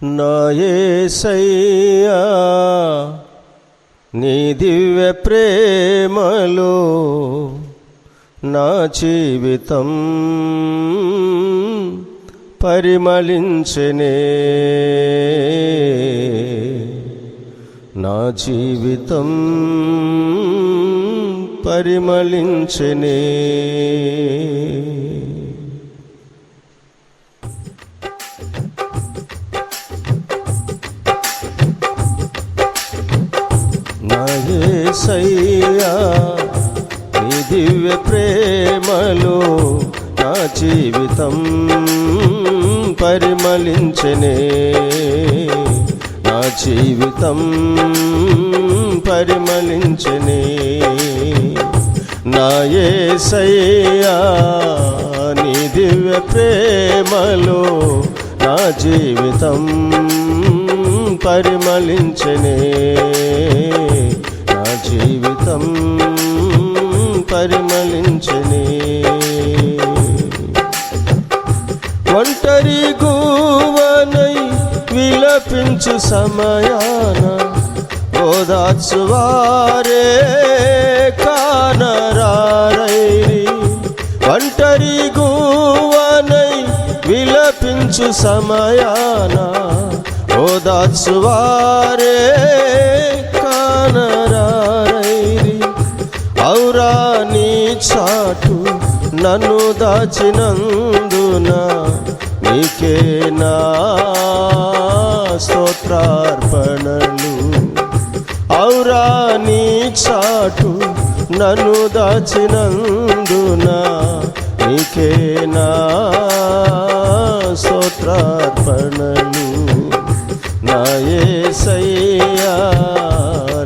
నా యేసయ్యా నీ దివ్య ప్రేమలో నా జీవితం పరిమళించెనే, నా జీవితం పరిమళించెనే. నా యేసయ్యా నీ దివ్య ప్రేమలో నా జీవితం పరిమళించెనే, నా జీవితం పరిమళించెనే. నా యేసయ్యా నీ దివ్య ప్రేమలో నా జీవితం పరిమళించెనే, నా జీవితం పరిమళించెనే. ఒంటరి గువ్వనై విలపించు సమయాన ఓదార్చువారే కానరారైరి. ఒంటరి గువ్వనై విలపించు సమయాన ఓదార్చువారే కానరారైరి. ఔరా నీ చాటు నన్ను దాచినందున నీకే నా స్తోత్రార్పణలు. ఔరా నీ చాటు నన్ను దాచినందున నీకే నా స్తోత్రార్పణలు. నా యేసయ్యా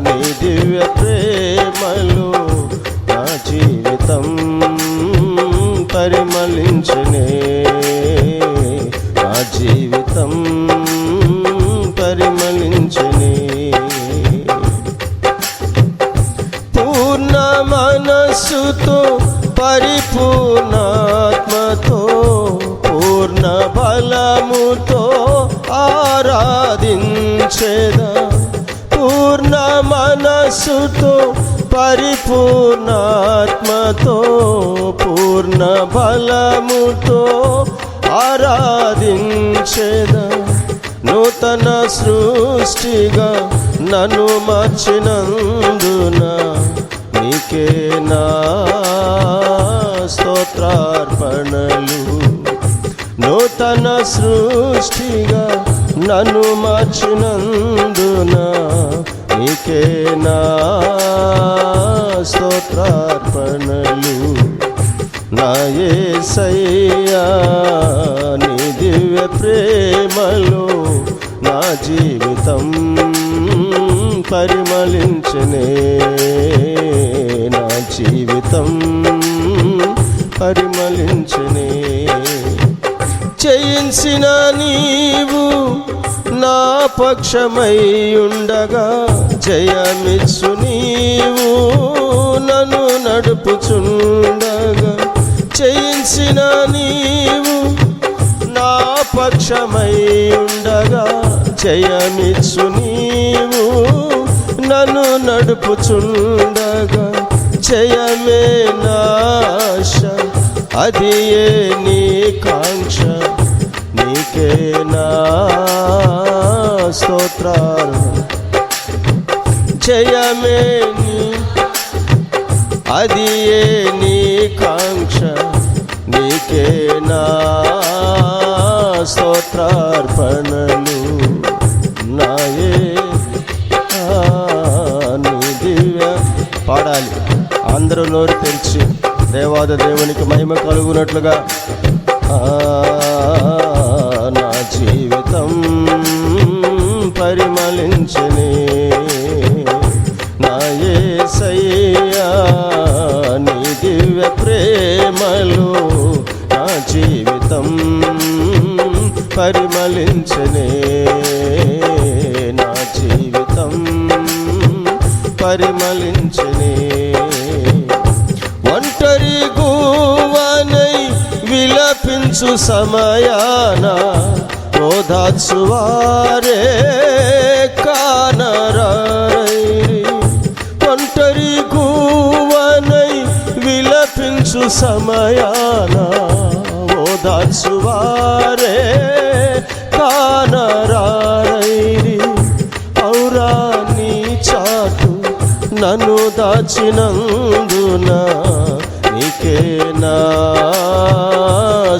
నీ దివ్య ప్రేమలో నా జీవితం పరిమళించెనే, నా జీవితం పరిమళించెనే. పూర్ణ మనస్సుతో పరిపూర్ణాత్మతో పూర్ణ బలముతో ఆరాధించేదా. పూర్ణ మనస్సుతో పరిపూర్ణాత్మతో పూర్ణ బలముతో ఆరాధించేదా. నూతన సృష్టిగా నన్ను మార్చినందున నీకే నా స్తోత్రార్పణలు. నూతన సృష్టిగా నన్ను మార్చినందున నీకే నా స్తోత్రార్పణలు. నా యేసయ్యా నీ దివ్య ప్రేమలో నా జీవితం పరిమళించెనే, నా జీవితం పరిమళించెనే. జయించిన నీవు నా పక్షమై ఉండగా జయమిచ్చు నీవు నన్ను నడుపుచుండగా. జయించిన నీవు నా పక్షమై ఉండగా జయమిచ్చు నీవు నన్ను నడుపుచుండగా. జయమే నాశ అది ఏ నీ కాంక్ష, నీకే నా స్తోత్రాలు. జయమే అది ఏ నీ కాంక్ష, నీకే నా స్తోత్రార్పణలు. నాయే నీ దివ్య పాడాలి అందరూ నోరు తెరిచి దేవాది దేవునికి మహిమ కలుగునట్లుగా. నా జీవితం పరిమళించెనే, నా యేసయ్యా నీ దివ్య ప్రేమలో నా జీవితం పరిమళించెనే, నా జీవితం పరిమళించెనే. ఒంటరి గువ్వనై విలపించు సమయాన ఓదార్చువారే కానరారైరి. ఒంటరి గువ్వనై విలపించు సమయాన ఓదార్చువారే కానరారైరి. ఔరా నీ చాటు నన్ను దాచినందున నీకే నా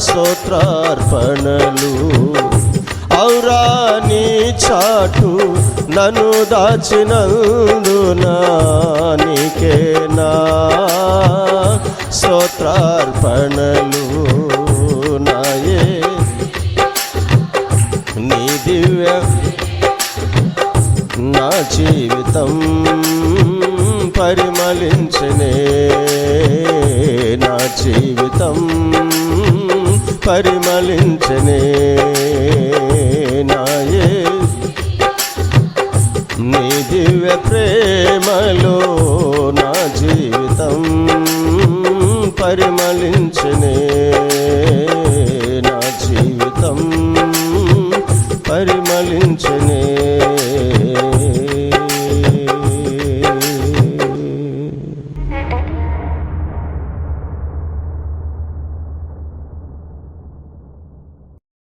స్తోత్రార్పణలు. ఔరా నీ చాటు నన్ను దాచినందున నీకే నా స్తోత్రార్పణలు. నాయే నీ దివ్య నా జీవితం పరిమళించనే, నా జీవితం పరిమళించనే. నాయే నీ దివ్య ప్రేమలో నా జీవితం పరిమళించనే.